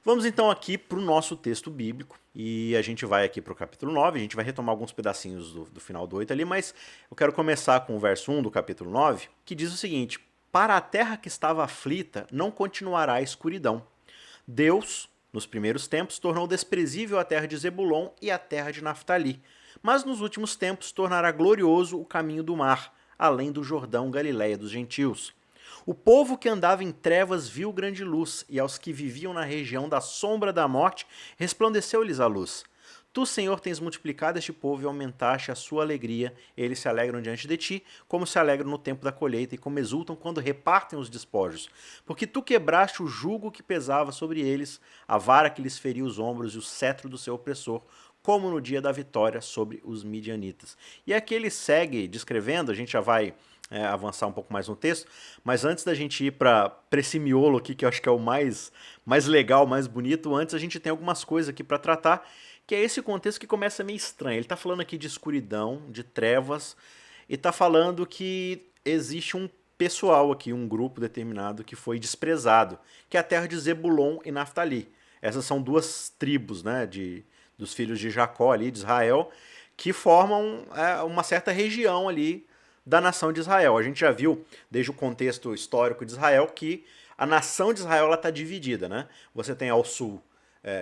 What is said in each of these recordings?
Vamos então aqui para o nosso texto bíblico e a gente vai aqui para o capítulo 9, a gente vai retomar alguns pedacinhos do final do 8 ali, mas eu quero começar com o verso 1 do capítulo 9, que diz o seguinte: Para a terra que estava aflita não continuará a escuridão. Deus, nos primeiros tempos, tornou desprezível a terra de Zebulon e a terra de Naftali, mas nos últimos tempos tornará glorioso o caminho do mar, além do Jordão, Galiléia dos gentios. O povo que andava em trevas viu grande luz, e aos que viviam na região da sombra da morte resplandeceu-lhes a luz. Tu, Senhor, tens multiplicado este povo e aumentaste a sua alegria. Eles se alegram diante de ti, como se alegram no tempo da colheita e como exultam quando repartem os despojos. Porque tu quebraste o jugo que pesava sobre eles, a vara que lhes feria os ombros e o cetro do seu opressor, como no dia da vitória sobre os midianitas. E aqui ele segue descrevendo, a gente já vai avançar um pouco mais no texto, mas antes da gente ir para esse miolo aqui, que eu acho que é o mais legal, mais bonito, antes a gente tem algumas coisas aqui para tratar, que é esse contexto que começa meio estranho. Ele está falando aqui de escuridão, de trevas, e está falando que existe um pessoal aqui, um grupo determinado que foi desprezado, que é a terra de Zebulon e Naftali. Essas são duas tribos, né, dos filhos de Jacó ali, de Israel, que formam uma certa região ali da nação de Israel. A gente já viu, desde o contexto histórico de Israel, que a nação de Israel está dividida, né? Você tem ao sul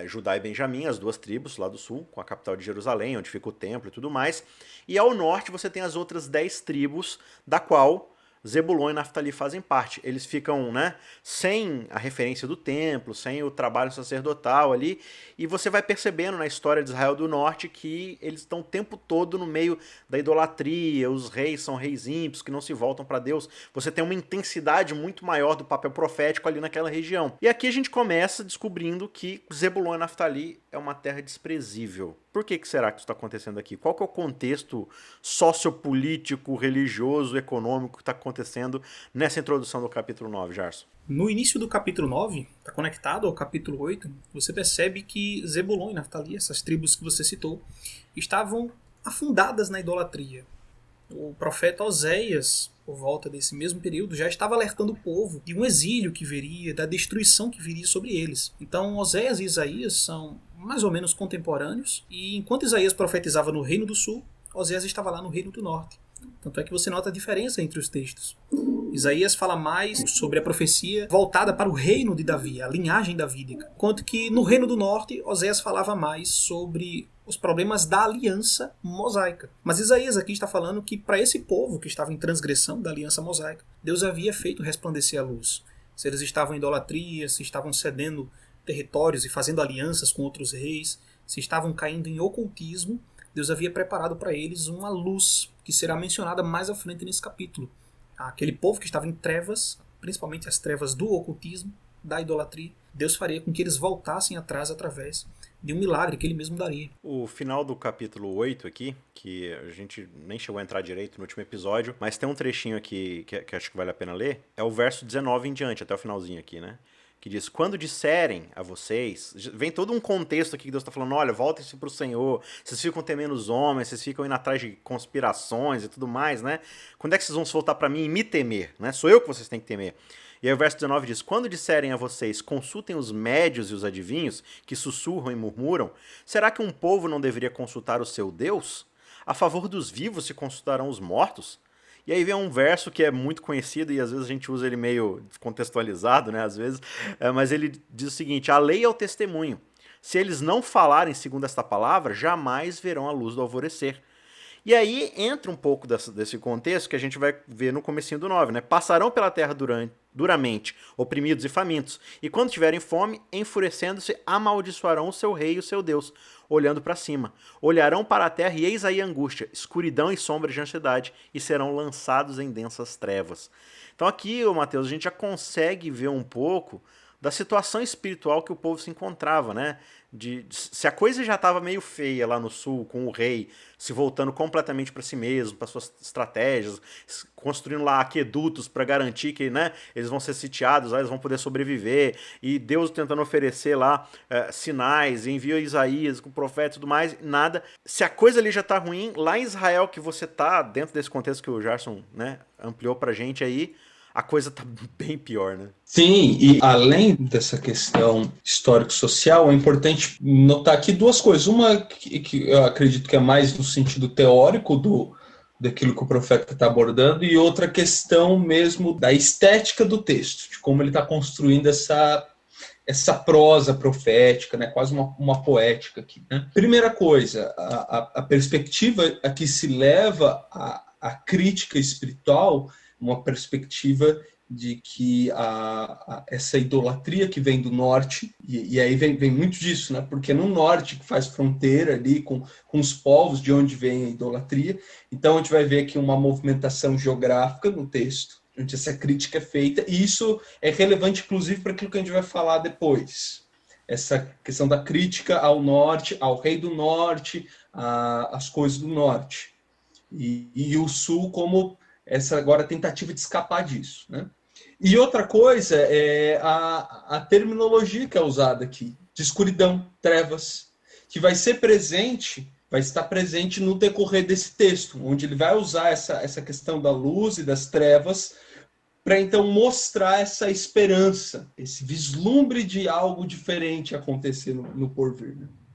Judá e Benjamim, as duas tribos lá do sul, com a capital de Jerusalém, onde fica o templo e tudo mais. E ao norte você tem as outras 10 tribos, da qual Zebulon e Naftali fazem parte. Eles ficam, né, sem a referência do templo, sem o trabalho sacerdotal ali, e você vai percebendo na história de Israel do Norte que eles estão o tempo todo no meio da idolatria, os reis são reis ímpios que não se voltam para Deus. Você tem uma intensidade muito maior do papel profético ali naquela região. E aqui a gente começa descobrindo que Zebulon e Naftali é uma terra desprezível. Por que será que isso está acontecendo aqui? Qual que é o contexto sociopolítico, religioso, econômico que está acontecendo nessa introdução do capítulo 9, Jarson? No início do capítulo 9, está conectado ao capítulo 8, você percebe que Zebulon e Naftali, essas tribos que você citou, estavam afundadas na idolatria. O profeta Oséias, por volta desse mesmo período, já estava alertando o povo de um exílio que viria, da destruição que viria sobre eles. Então Oséias e Isaías são mais ou menos contemporâneos, e enquanto Isaías profetizava no Reino do Sul, Oséias estava lá no Reino do Norte. Tanto é que você nota a diferença entre os textos. Isaías fala mais sobre a profecia voltada para o reino de Davi, a linhagem davídica, enquanto que no Reino do Norte, Oséias falava mais sobre os problemas da aliança mosaica. Mas Isaías aqui está falando que para esse povo que estava em transgressão da aliança mosaica, Deus havia feito resplandecer a luz. Se eles estavam em idolatria, se estavam cedendo territórios e fazendo alianças com outros reis, se estavam caindo em ocultismo, Deus havia preparado para eles uma luz que será mencionada mais à frente nesse capítulo. Aquele povo que estava em trevas, principalmente as trevas do ocultismo, da idolatria, Deus faria com que eles voltassem atrás através de um milagre que ele mesmo daria. O final do capítulo 8 aqui, que a gente nem chegou a entrar direito no último episódio, mas tem um trechinho aqui que acho que vale a pena ler, é o verso 19 em diante, até o finalzinho aqui, né? Que diz, quando disserem a vocês, vem todo um contexto aqui que Deus está falando, olha, voltem-se para o Senhor, vocês ficam temendo os homens, vocês ficam indo atrás de conspirações e tudo mais, né? Quando é que vocês vão se voltar para mim e me temer, né? Sou eu que vocês têm que temer. E aí o verso 19 diz, quando disserem a vocês, consultem os médios e os adivinhos, que sussurram e murmuram, será que um povo não deveria consultar o seu Deus? A favor dos vivos se consultarão os mortos? E aí vem um verso que é muito conhecido e às vezes a gente usa ele meio descontextualizado, né? Às vezes, mas ele diz o seguinte, a lei é o testemunho. Se eles não falarem segundo esta palavra, jamais verão a luz do alvorecer. E aí entra um pouco desse contexto que a gente vai ver no comecinho do 9, né? Passarão pela terra duramente, oprimidos e famintos, e quando tiverem fome, enfurecendo-se, amaldiçoarão o seu rei e o seu Deus, olhando para cima. Olharão para a terra e eis aí a angústia, escuridão e sombra de ansiedade, e serão lançados em densas trevas. Então aqui, Mateus, a gente já consegue ver um pouco da situação espiritual que o povo se encontrava, né? Se a coisa já estava meio feia lá no sul, com o rei se voltando completamente para si mesmo, para suas estratégias, construindo lá aquedutos para garantir que, né, eles vão ser sitiados, eles vão poder sobreviver, e Deus tentando oferecer lá sinais, envia Isaías com o profeta e tudo mais, nada. Se a coisa ali já está ruim, lá em Israel, que você está dentro desse contexto que o Gerson, né, ampliou para a gente aí, a coisa tá bem pior, né? Sim, e além dessa questão histórico-social, é importante notar aqui duas coisas. Uma que eu acredito que é mais no sentido teórico daquilo que o profeta está abordando, e outra questão mesmo da estética do texto, de como ele está construindo essa prosa profética, né? Quase uma poética aqui. Né? Primeira coisa, a perspectiva a que se leva a crítica espiritual, uma perspectiva de que essa idolatria que vem do norte, e aí vem muito disso, né? Porque no norte, que faz fronteira ali com os povos de onde vem a idolatria, então a gente vai ver aqui uma movimentação geográfica no texto, onde essa crítica é feita, e isso é relevante, inclusive, para aquilo que a gente vai falar depois. Essa questão da crítica ao norte, ao rei do norte, às coisas do norte. E o sul como essa agora tentativa de escapar disso. Né? E outra coisa é a terminologia que é usada aqui, de escuridão, trevas, que vai estar presente no decorrer desse texto, onde ele vai usar essa questão da luz e das trevas para então mostrar essa esperança, esse vislumbre de algo diferente acontecer no porvir. Né?